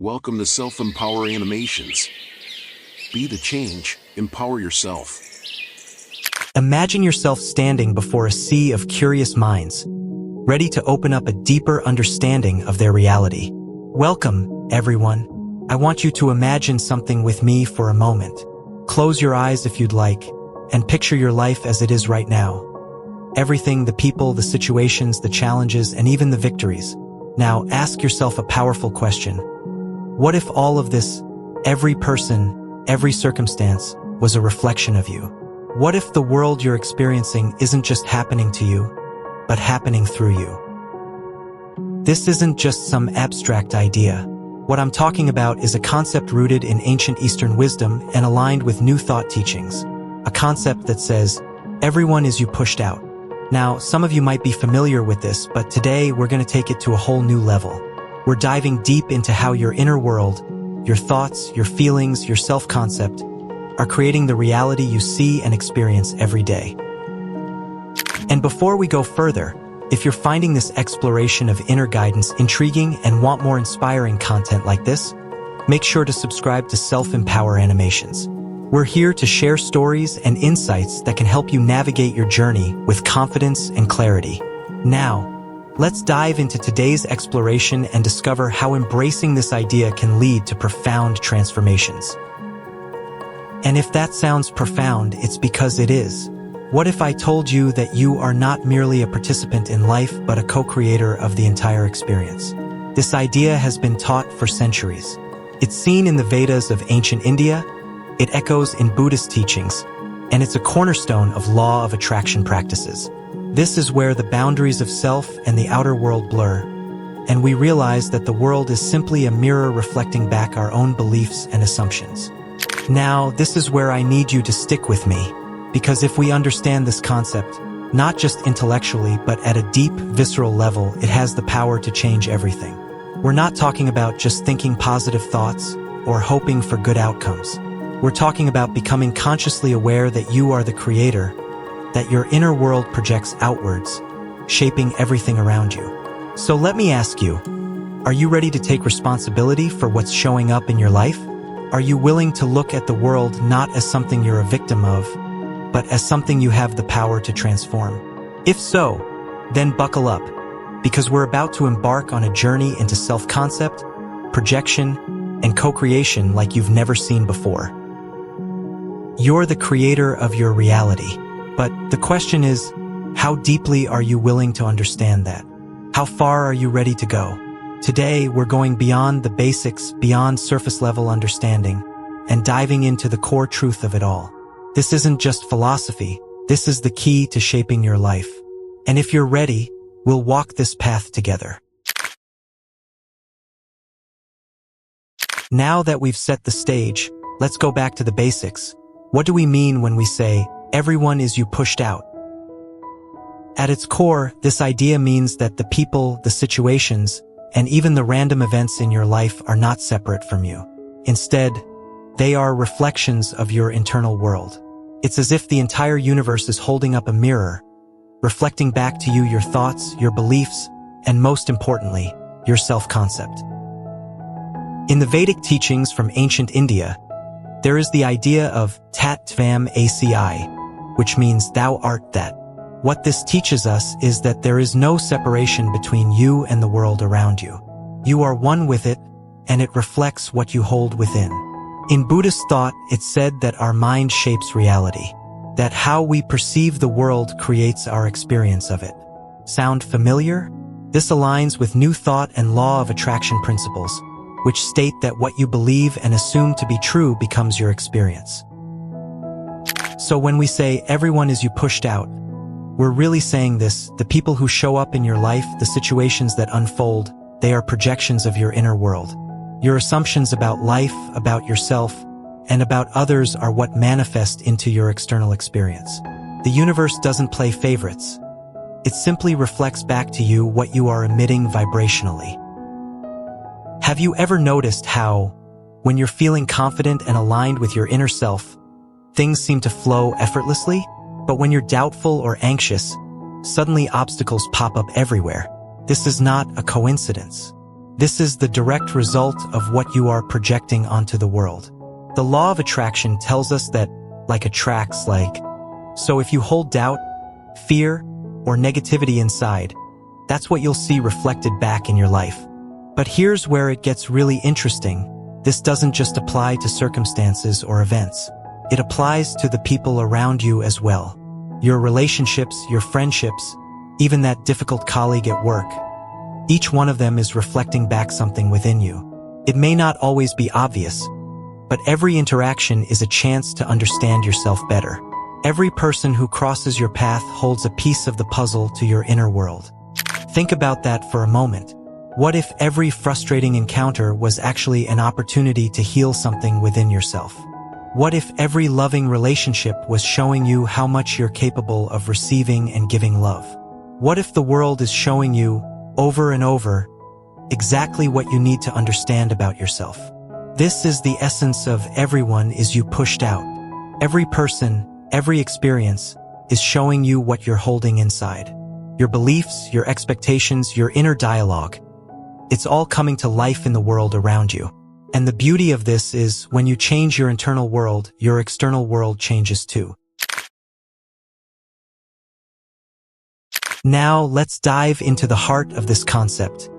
Welcome to Self-Empower Animations. Be the change, empower yourself. Imagine yourself standing before a sea of curious minds, ready to open up a deeper understanding of their reality. Welcome, everyone. I want you to imagine something with me for a moment. Close your eyes if you'd like, and picture your life as it is right now. Everything, the people, the situations, the challenges, and even the victories. Now, ask yourself a powerful question. What if all of this, every person, every circumstance, was a reflection of you? What if the world you're experiencing isn't just happening to you, but happening through you? This isn't just some abstract idea. What I'm talking about is a concept rooted in ancient Eastern wisdom and aligned with New Thought teachings. A concept that says, everyone is you pushed out. Now, some of you might be familiar with this, but today we're going to take it to a whole new level. We're diving deep into how your inner world, your thoughts, your feelings, your self-concept, are creating the reality you see and experience every day. And before we go further, if you're finding this exploration of inner guidance intriguing and want more inspiring content like this, make sure to subscribe to Self-Empower Animations. We're here to share stories and insights that can help you navigate your journey with confidence and clarity. Now, let's dive into today's exploration and discover how embracing this idea can lead to profound transformations. And if that sounds profound, it's because it is. What if I told you that you are not merely a participant in life, but a co-creator of the entire experience? This idea has been taught for centuries. It's seen in the Vedas of ancient India, it echoes in Buddhist teachings, and it's a cornerstone of law of attraction practices. This is where the boundaries of self and the outer world blur, and we realize that the world is simply a mirror reflecting back our own beliefs and assumptions. Now, this is where I need you to stick with me, because if we understand this concept, not just intellectually, but at a deep, visceral level, it has the power to change everything. We're not talking about just thinking positive thoughts or hoping for good outcomes. We're talking about becoming consciously aware that you are the creator, that your inner world projects outwards, shaping everything around you. So let me ask you, are you ready to take responsibility for what's showing up in your life? Are you willing to look at the world not as something you're a victim of, but as something you have the power to transform? If so, then buckle up, because we're about to embark on a journey into self-concept, projection, and co-creation like you've never seen before. You're the creator of your reality, but the question is, how deeply are you willing to understand that? How far are you ready to go? Today, we're going beyond the basics, beyond surface-level understanding, and diving into the core truth of it all. This isn't just philosophy, this is the key to shaping your life. And if you're ready, we'll walk this path together. Now that we've set the stage, let's go back to the basics. What do we mean when we say, everyone is you pushed out? At its core, this idea means that the people, the situations, and even the random events in your life are not separate from you. Instead, they are reflections of your internal world. It's as if the entire universe is holding up a mirror, reflecting back to you your thoughts, your beliefs, and most importantly, your self-concept. In the Vedic teachings from ancient India, there is the idea of tat tvam asi, which means thou art that. What this teaches us is that there is no separation between you and the world around you. You are one with it, and it reflects what you hold within. In Buddhist thought, it's said that our mind shapes reality, that how we perceive the world creates our experience of it. Sound familiar? This aligns with New Thought and law of attraction principles, which state that what you believe and assume to be true becomes your experience. So when we say everyone is you pushed out, we're really saying this: the people who show up in your life, the situations that unfold, they are projections of your inner world. Your assumptions about life, about yourself, and about others are what manifest into your external experience. The universe doesn't play favorites. It simply reflects back to you what you are emitting vibrationally. Have you ever noticed how, when you're feeling confident and aligned with your inner self, things seem to flow effortlessly? But when you're doubtful or anxious, suddenly obstacles pop up everywhere. This is not a coincidence. This is the direct result of what you are projecting onto the world. The law of attraction tells us that like attracts like. So if you hold doubt, fear, or negativity inside, that's what you'll see reflected back in your life. But here's where it gets really interesting. This doesn't just apply to circumstances or events. It applies to the people around you as well. Your relationships, your friendships, even that difficult colleague at work. Each one of them is reflecting back something within you. It may not always be obvious, but every interaction is a chance to understand yourself better. Every person who crosses your path holds a piece of the puzzle to your inner world. Think about that for a moment. What if every frustrating encounter was actually an opportunity to heal something within yourself? What if every loving relationship was showing you how much you're capable of receiving and giving love? What if the world is showing you, over and over, exactly what you need to understand about yourself? This is the essence of everyone is you pushed out. Every person, every experience is showing you what you're holding inside. Your beliefs, your expectations, your inner dialogue. It's all coming to life in the world around you. And the beauty of this is when you change your internal world, your external world changes too. Now let's dive into the heart of this concept,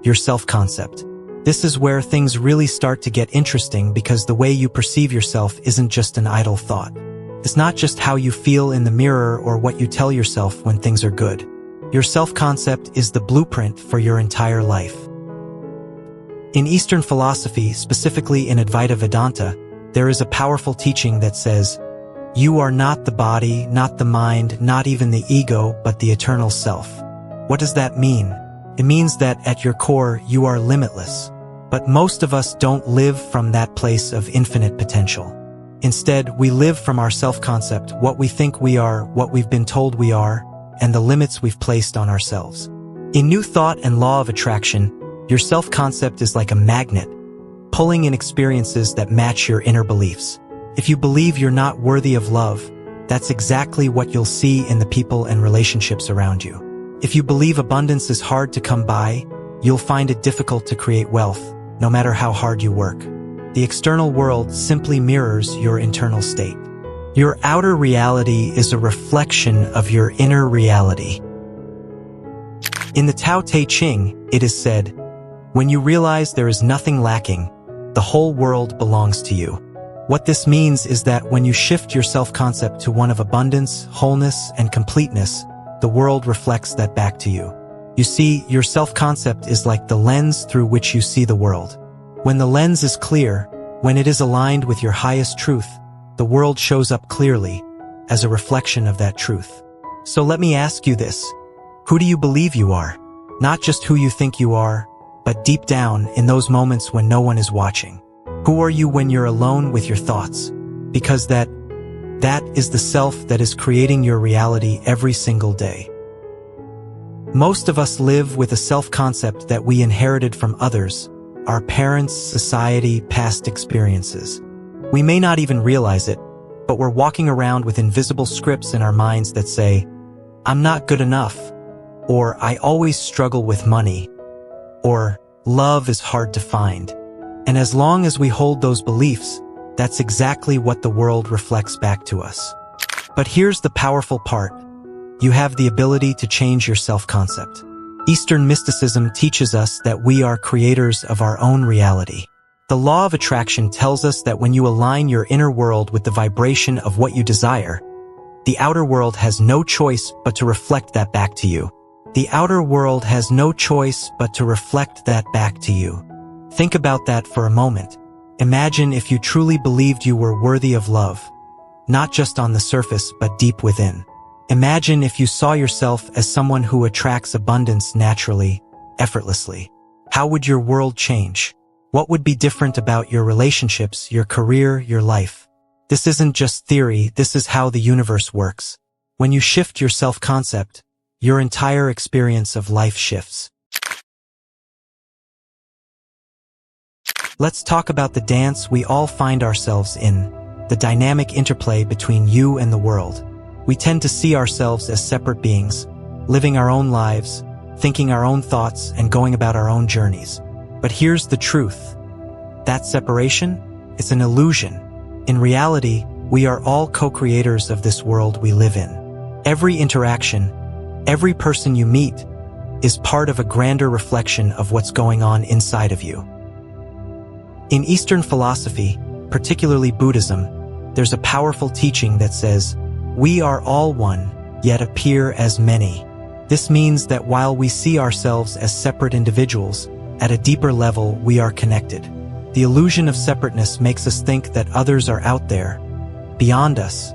your self-concept. This is where things really start to get interesting because the way you perceive yourself isn't just an idle thought. It's not just how you feel in the mirror or what you tell yourself when things are good. Your self-concept is the blueprint for your entire life. In Eastern philosophy, specifically in Advaita Vedanta, there is a powerful teaching that says, "You are not the body, not the mind, not even the ego, but the eternal self." What does that mean? It means that at your core, you are limitless. But most of us don't live from that place of infinite potential. Instead, we live from our self-concept, what we think we are, what we've been told we are, and the limits we've placed on ourselves. In New Thought and Law of Attraction, your self-concept is like a magnet, pulling in experiences that match your inner beliefs. If you believe you're not worthy of love, that's exactly what you'll see in the people and relationships around you. If you believe abundance is hard to come by, you'll find it difficult to create wealth, no matter how hard you work. The external world simply mirrors your internal state. Your outer reality is a reflection of your inner reality. In the Tao Te Ching, it is said, "When you realize there is nothing lacking, the whole world belongs to you." What this means is that when you shift your self-concept to one of abundance, wholeness, and completeness, the world reflects that back to you. You see, your self-concept is like the lens through which you see the world. When the lens is clear, when it is aligned with your highest truth, the world shows up clearly as a reflection of that truth. So let me ask you this. Who do you believe you are? Not just who you think you are, but deep down in those moments when no one is watching. Who are you when you're alone with your thoughts? Because that is the self that is creating your reality every single day. Most of us live with a self-concept that we inherited from others, our parents, society, past experiences. We may not even realize it, but we're walking around with invisible scripts in our minds that say, "I'm not good enough," or "I always struggle with money," or "Love is hard to find." And as long as we hold those beliefs, that's exactly what the world reflects back to us. But here's the powerful part. You have the ability to change your self-concept. Eastern mysticism teaches us that we are creators of our own reality. The law of attraction tells us that when you align your inner world with the vibration of what you desire, the outer world has no choice but to reflect that back to you. The outer world has no choice but to reflect that back to you. Think about that for a moment. Imagine if you truly believed you were worthy of love, not just on the surface but deep within. Imagine if you saw yourself as someone who attracts abundance naturally, effortlessly. How would your world change? What would be different about your relationships, your career, your life? This isn't just theory, this is how the universe works. When you shift your self-concept, your entire experience of life shifts. Let's talk about the dance we all find ourselves in, the dynamic interplay between you and the world. We tend to see ourselves as separate beings, living our own lives, thinking our own thoughts, and going about our own journeys. But here's the truth. That separation is an illusion. In reality, we are all co-creators of this world we live in. Every interaction, every person you meet, is part of a grander reflection of what's going on inside of you. In Eastern philosophy, particularly Buddhism, there's a powerful teaching that says, "We are all one, yet appear as many." This means that while we see ourselves as separate individuals, at a deeper level we are connected. The illusion of separateness makes us think that others are out there, beyond us,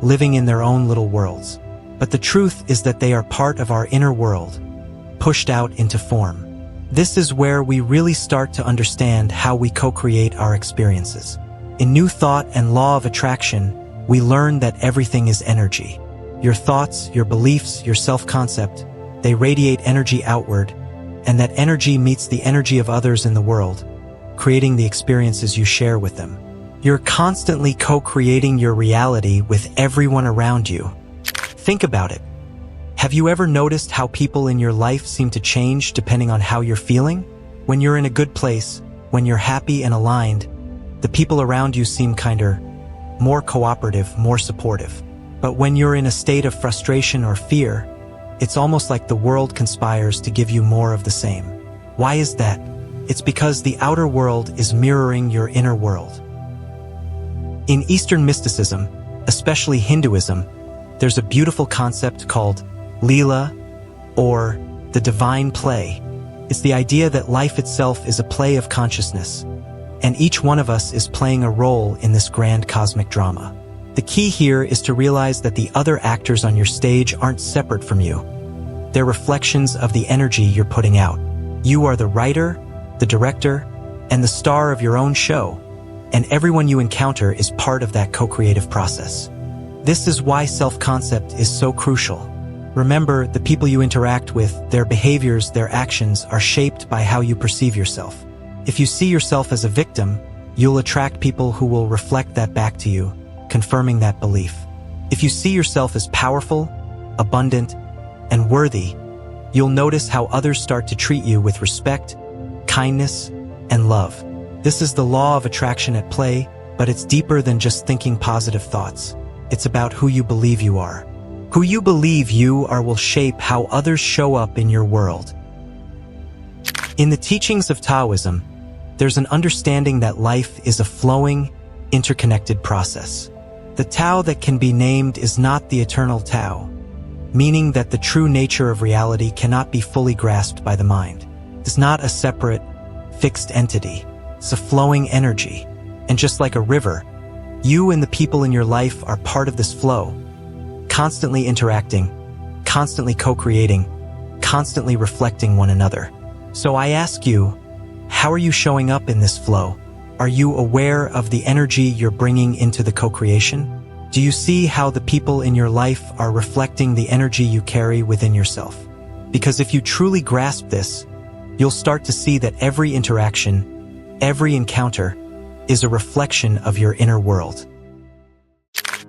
living in their own little worlds. But the truth is that they are part of our inner world, pushed out into form. This is where we really start to understand how we co-create our experiences. In New Thought and Law of Attraction, we learn that everything is energy. Your thoughts, your beliefs, your self-concept, they radiate energy outward, and that energy meets the energy of others in the world, creating the experiences you share with them. You're constantly co-creating your reality with everyone around you. Think about it. Have you ever noticed how people in your life seem to change depending on how you're feeling? When you're in a good place, when you're happy and aligned, the people around you seem kinder, more cooperative, more supportive. But when you're in a state of frustration or fear, it's almost like the world conspires to give you more of the same. Why is that? It's because the outer world is mirroring your inner world. In Eastern mysticism, especially Hinduism, there's a beautiful concept called Leela, or the divine play. It's the idea that life itself is a play of consciousness, and each one of us is playing a role in this grand cosmic drama. The key here is to realize that the other actors on your stage aren't separate from you. They're reflections of the energy you're putting out. You are the writer, the director, and the star of your own show, and everyone you encounter is part of that co-creative process. This is why self-concept is so crucial. Remember, the people you interact with, their behaviors, their actions are shaped by how you perceive yourself. If you see yourself as a victim, you'll attract people who will reflect that back to you, confirming that belief. If you see yourself as powerful, abundant, and worthy, you'll notice how others start to treat you with respect, kindness, and love. This is the law of attraction at play, but it's deeper than just thinking positive thoughts. It's about who you believe you are. Who you believe you are will shape how others show up in your world. In the teachings of Taoism, there's an understanding that life is a flowing, interconnected process. The Tao that can be named is not the eternal Tao, meaning that the true nature of reality cannot be fully grasped by the mind. It's not a separate, fixed entity. It's a flowing energy. And just like a river, you and the people in your life are part of this flow, constantly interacting, constantly co-creating, constantly reflecting one another. So I ask you, how are you showing up in this flow? Are you aware of the energy you're bringing into the co-creation? Do you see how the people in your life are reflecting the energy you carry within yourself? Because if you truly grasp this, you'll start to see that every interaction, every encounter, is a reflection of your inner world.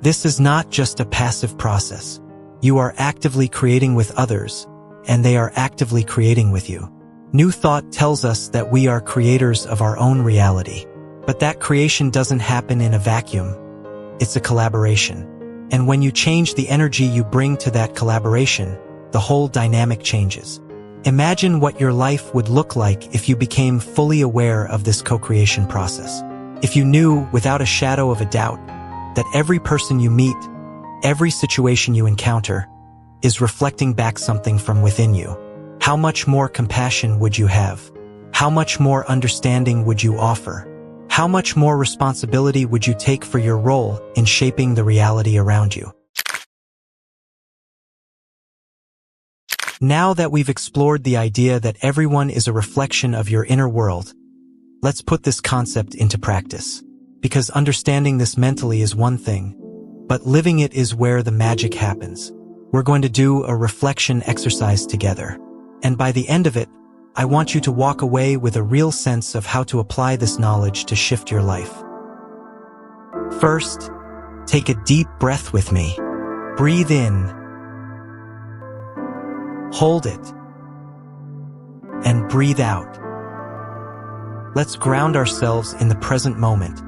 This is not just a passive process. You are actively creating with others, and they are actively creating with you. New Thought tells us that we are creators of our own reality. But that creation doesn't happen in a vacuum. It's a collaboration. And when you change the energy you bring to that collaboration, the whole dynamic changes. Imagine what your life would look like if you became fully aware of this co-creation process. If you knew, without a shadow of a doubt, that every person you meet, every situation you encounter, is reflecting back something from within you. How much more compassion would you have? How much more understanding would you offer? How much more responsibility would you take for your role in shaping the reality around you? Now that we've explored the idea that everyone is a reflection of your inner world, let's put this concept into practice. Because understanding this mentally is one thing, but living it is where the magic happens. We're going to do a reflection exercise together. And by the end of it, I want you to walk away with a real sense of how to apply this knowledge to shift your life. First, take a deep breath with me. Breathe in. Hold it. And breathe out. Let's ground ourselves in the present moment,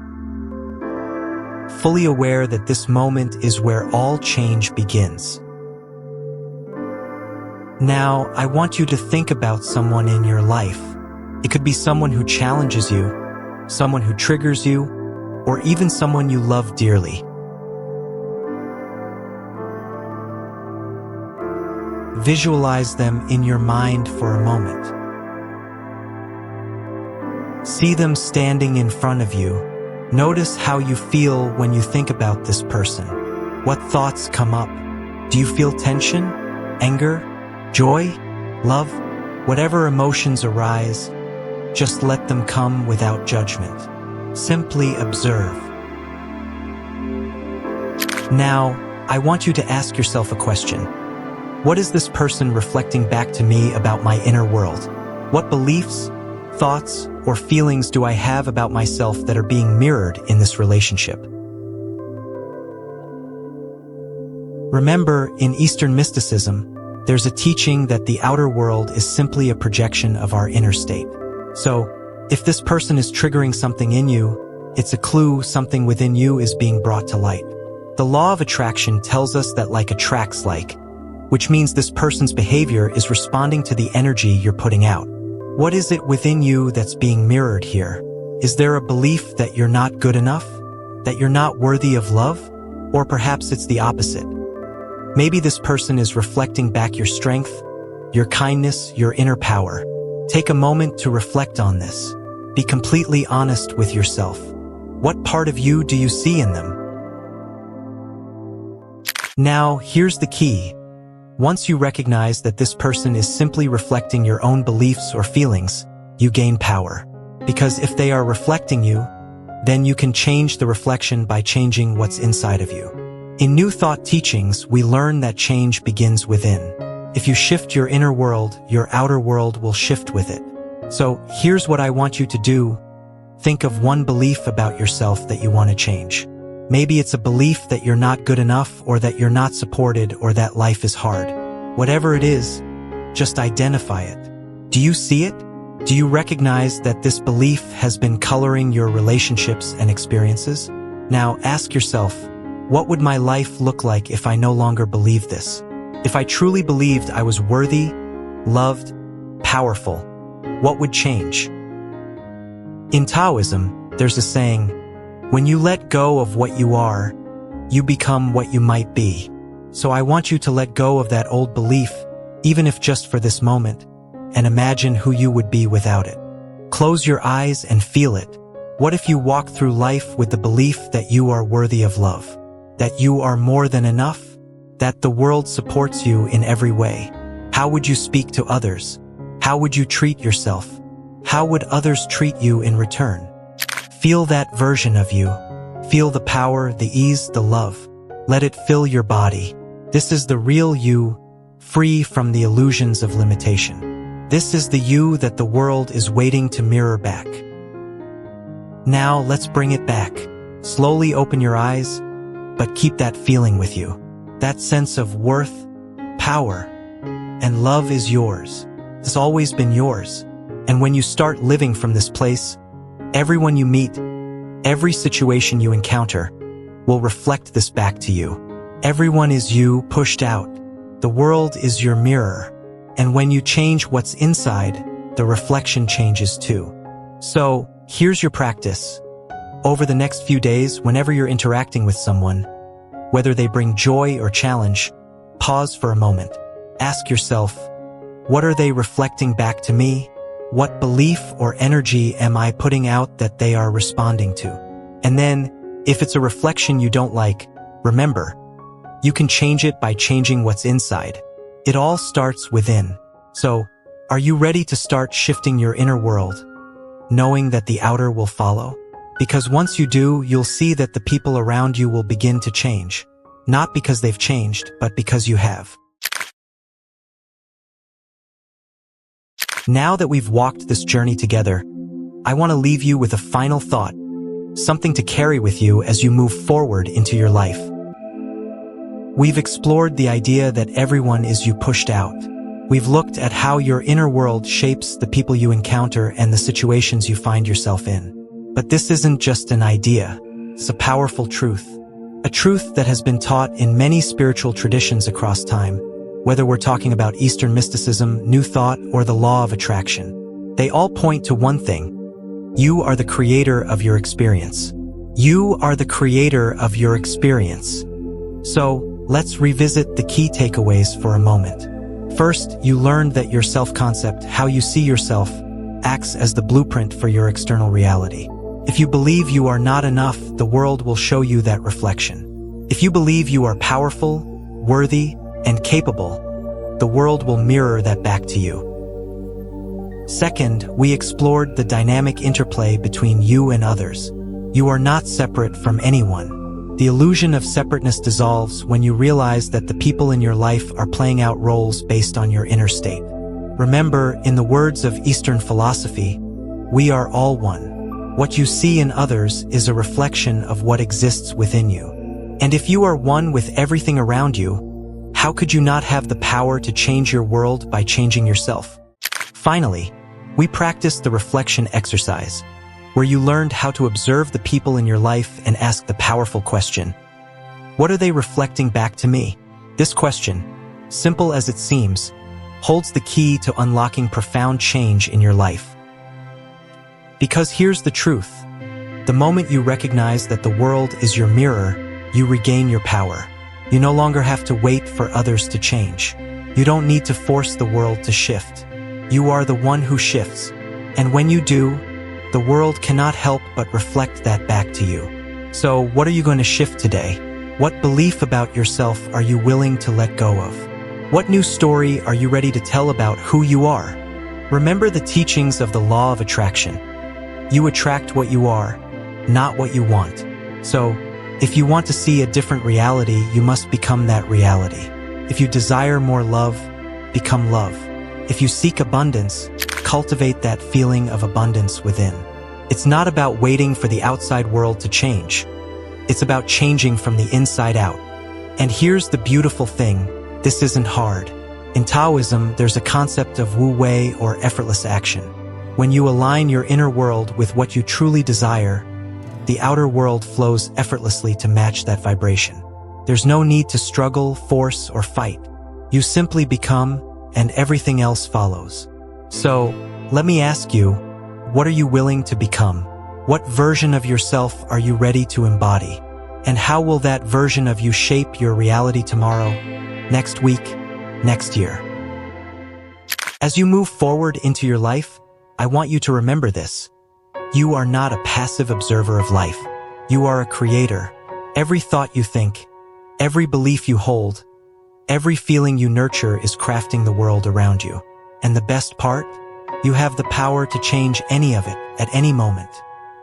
fully aware that this moment is where all change begins. Now, I want you to think about someone in your life. It could be someone who challenges you, someone who triggers you, or even someone you love dearly. Visualize them in your mind for a moment. See them standing in front of you. Notice how you feel when you think about this person. What thoughts come up? Do you feel tension, anger, joy, love? Whatever emotions arise, just let them come without judgment. Simply observe. Now, I want you to ask yourself a question. What is this person reflecting back to me about my inner world? What beliefs, thoughts, or feelings do I have about myself that are being mirrored in this relationship? Remember, in Eastern mysticism, there's a teaching that the outer world is simply a projection of our inner state. So, if this person is triggering something in you, it's a clue something within you is being brought to light. The law of attraction tells us that like attracts like, which means this person's behavior is responding to the energy you're putting out. What is it within you that's being mirrored here? Is there a belief that you're not good enough? That you're not worthy of love? Or perhaps it's the opposite. Maybe this person is reflecting back your strength, your kindness, your inner power. Take a moment to reflect on this. Be completely honest with yourself. What part of you do you see in them? Now, here's the key. Once you recognize that this person is simply reflecting your own beliefs or feelings, you gain power. Because if they are reflecting you, then you can change the reflection by changing what's inside of you. In New Thought teachings, we learn that change begins within. If you shift your inner world, your outer world will shift with it. So, here's what I want you to do. Think of one belief about yourself that you want to change. Maybe it's a belief that you're not good enough, or that you're not supported, or that life is hard. Whatever it is, just identify it. Do you see it? Do you recognize that this belief has been coloring your relationships and experiences? Now ask yourself, what would my life look like if I no longer believed this? If I truly believed I was worthy, loved, powerful, what would change? In Taoism, there's a saying, when you let go of what you are, you become what you might be. So I want you to let go of that old belief, even if just for this moment, and imagine who you would be without it. Close your eyes and feel it. What if you walk through life with the belief that you are worthy of love, that you are more than enough, that the world supports you in every way? How would you speak to others? How would you treat yourself? How would others treat you in return? Feel that version of you. Feel the power, the ease, the love. Let it fill your body. This is the real you, free from the illusions of limitation. This is the you that the world is waiting to mirror back. Now let's bring it back. Slowly open your eyes, but keep that feeling with you. That sense of worth, power, and love is yours. It's always been yours. And when you start living from this place, everyone you meet, every situation you encounter, will reflect this back to you. Everyone is you pushed out. The world is your mirror. And when you change what's inside, the reflection changes too. So, here's your practice. Over the next few days, whenever you're interacting with someone, whether they bring joy or challenge, pause for a moment. Ask yourself, what are they reflecting back to me? What belief or energy am I putting out that they are responding to? And then, if it's a reflection you don't like, remember, you can change it by changing what's inside. It all starts within. So, are you ready to start shifting your inner world, knowing that the outer will follow? Because once you do, you'll see that the people around you will begin to change. Not because they've changed, but because you have. Now that we've walked this journey together, I want to leave you with a final thought, something to carry with you as you move forward into your life. We've explored the idea that everyone is you pushed out, We've looked at how your inner world shapes the people you encounter and the situations you find yourself in. But this isn't just an idea. It's a powerful truth. A truth that has been taught in many spiritual traditions across time, whether we're talking about Eastern mysticism, New Thought, or the law of attraction. They all point to one thing. You are the creator of your experience. You are the creator of your experience. So, let's revisit the key takeaways for a moment. First, you learned that your self-concept, how you see yourself, acts as the blueprint for your external reality. If you believe you are not enough, the world will show you that reflection. If you believe you are powerful, worthy, and capable, the world will mirror that back to you. Second, we explored the dynamic interplay between you and others. You are not separate from anyone. The illusion of separateness dissolves when you realize that the people in your life are playing out roles based on your inner state. Remember, in the words of Eastern philosophy, we are all one. What you see in others is a reflection of what exists within you. And if you are one with everything around you, how could you not have the power to change your world by changing yourself? Finally, we practiced the reflection exercise, where you learned how to observe the people in your life and ask the powerful question, what are they reflecting back to me? This question, simple as it seems, holds the key to unlocking profound change in your life. Because here's the truth. The moment you recognize that the world is your mirror, you regain your power. You no longer have to wait for others to change. You don't need to force the world to shift. You are the one who shifts. And when you do, the world cannot help but reflect that back to you. So, what are you going to shift today? What belief about yourself are you willing to let go of? What new story are you ready to tell about who you are? Remember the teachings of the law of attraction. You attract what you are, not what you want. So, if you want to see a different reality, you must become that reality. If you desire more love, become love. If you seek abundance, cultivate that feeling of abundance within. It's not about waiting for the outside world to change. It's about changing from the inside out. And here's the beautiful thing, this isn't hard. In Taoism, there's a concept of wu wei or effortless action. When you align your inner world with what you truly desire, the outer world flows effortlessly to match that vibration. There's no need to struggle, force, or fight. You simply become, and everything else follows. So, let me ask you, what are you willing to become? What version of yourself are you ready to embody? And how will that version of you shape your reality tomorrow, next week, next year? As you move forward into your life, I want you to remember this. You are not a passive observer of life. You are a creator. Every thought you think, every belief you hold, every feeling you nurture is crafting the world around you. And the best part? You have the power to change any of it at any moment.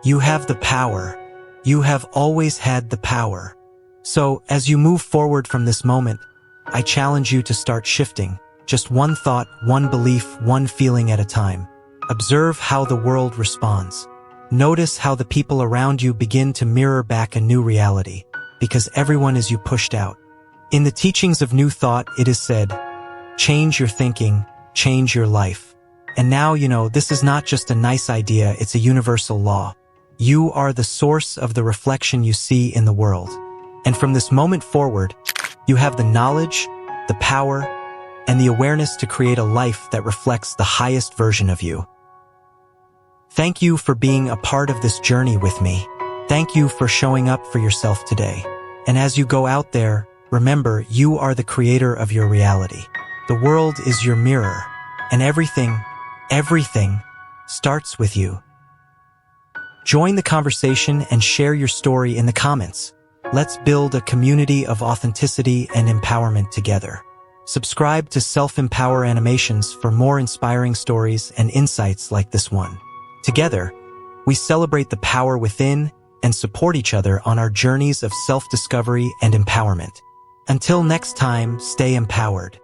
You have the power. You have always had the power. So, as you move forward from this moment, I challenge you to start shifting. Just one thought, one belief, one feeling at a time. Observe how the world responds. Notice how the people around you begin to mirror back a new reality, because everyone is you pushed out. In the teachings of New Thought, it is said, change your thinking, change your life. And now, this is not just a nice idea, it's a universal law. You are the source of the reflection you see in the world. And from this moment forward, you have the knowledge, the power, and the awareness to create a life that reflects the highest version of you. Thank you for being a part of this journey with me. Thank you for showing up for yourself today. And as you go out there, remember, you are the creator of your reality. The world is your mirror, and everything starts with you. Join the conversation and share your story in the comments. Let's build a community of authenticity and empowerment together. Subscribe to Self-Empower Animations for more inspiring stories and insights like this one. Together, we celebrate the power within and support each other on our journeys of self-discovery and empowerment. Until next time, stay empowered.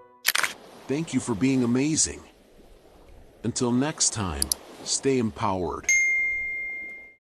Thank you for being amazing. Until next time, stay empowered.